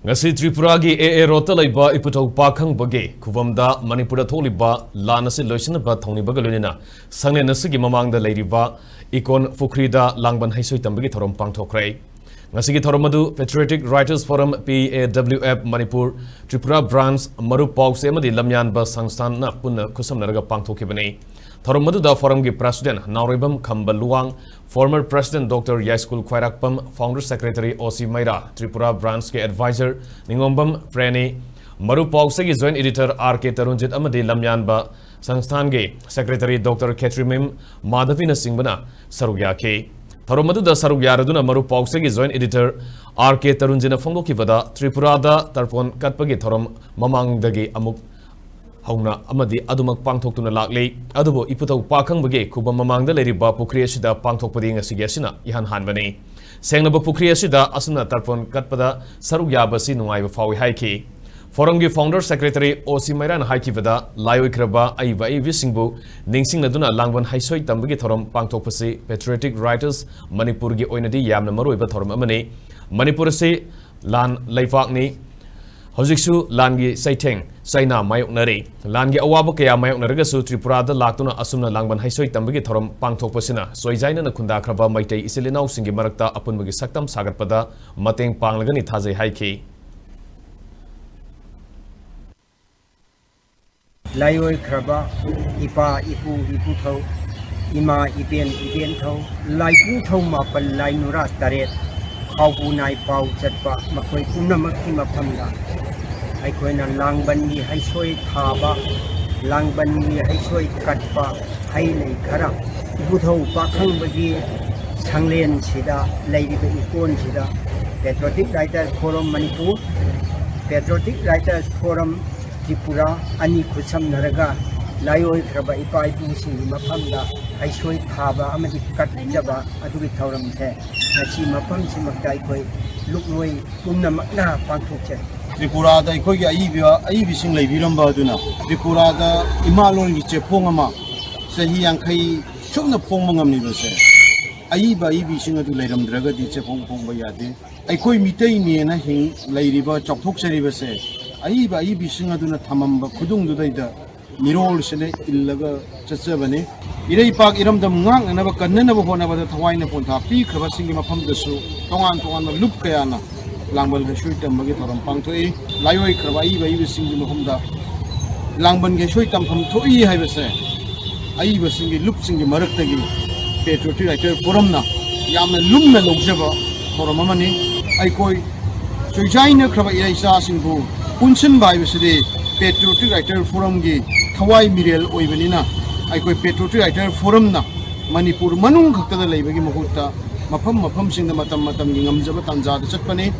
Ngasi Tripura gi AA rota laiba iputau pakhang bage khuvamda Manipurda Thokliba Laan Ashi Loisinnaba Thounibaga lunina sangne nasigi mamangda leiriba ikon Thokliba da Langban heisoi tambagi Thouram Pangthokhre ngasi gi Thoramadu Patriotic Writers Forum PAWF Manipur Tripura branch maru pause amadi lamyan ba sangstan na punna kusamnaraga pangthokibani Thouramadu da forum gi president Nauribam Khambaluang former president Dr. Yaskul Khwairakpam founder secretary Osi Maira Tripura branch ke advisor Ningombam Preni maru pause gi joint editor RK Tarunjit amadi lamyan ba sangstan ge secretary Dr. Ketrimim Madhavina Singbana sarugya ke Thouramadu da sarugya raduna maru pause gi joint editor RK Tarunjina phongdokibada Tripura da tarpan katpagi thoram mamangdagi amuk Hauna amadi adumak pangthoktuna lakle adubo iputau pakhang bage khubam mamangda leriba pukri asida pangthokpadi ngasigi asina ihan hanbani sengnaba pukri asida asuna tarpan katpada sarugya basi nungaiba fawi haiki forum gi founder secretary Osi Mairan haikibada layoikraba aiba visingbu ningsingladuna langban heisoi tambagi thoram pangthokpasi patriotic writers Manipur gi oinadi yamna maroiba thoram amani Manipur se lan laifakni Hojiksu Langi Saiteng Saina Mayoknari Langi Awaba Kaya Mayoknaragasu Tripura da Laktuna Asumna Langban Heisoi Tambagi Thoram Pangthokpasina Soijaina na Kundakraba Maitei Isilinau Singi Marakta Apunbagi Saktam Sagatpada Mateng Panglagani Thazai Haiki Layoi Kraba Ipa Ipu Ipu Thau Ima Ipen Thau Laiku Thau Mapal Lainura Taret Kaubu Nai Pau Chatpa Makoi Punamakti Mapamda Aikoina Langban ni heisoi thaba Langban ni heisoi katpa hailei khara ibuthau pakhang bagi sanglen sida leiribe ikon sida Patriotic Writers Forum Manipur Patriotic Writers Forum Tripura ani khusam naraga layoi khraba ipa ipu singi maphamda heisoi thaba amadi katjaba adugi thauram the ngasi mafam simakta ikoi lukloi pumnamakna pangthokche Tripura da ikoi gi aibi sing leibiramba aduna Tripura da imalon gi chepong ama sahi yangkai chumna phongma ngamni base aibi sing adu leiramdraga di chepong phongba yade aikoi mitei ne na hing leiriba chokthok seri base aibi sing aduna thamamba khudung du daida mirol sene illaga chachabane irei pak iramdam ngang na ba kannana ba hona ba thawaina pontha pi khaba singi mafam dasu tongan lup kayana Langban heisoi tambagi Thouram Pangthoi layoi khaba aibi singi mafamda Langban heisoi tampham thoi haibase aibi singi lup singi maraktagi Patriotic Writers Forum na yamna lumna logjaba forum amani aikoi soijaina khaba iraisa singbu punsin bai beside Patriotic Writers Forum gi thawai mirel oibanina aikoi Patriotic Writers Forum na Manipur manung khakta da leibagi mahutta mafam singda matam gi ngamjaba tanjada chatpani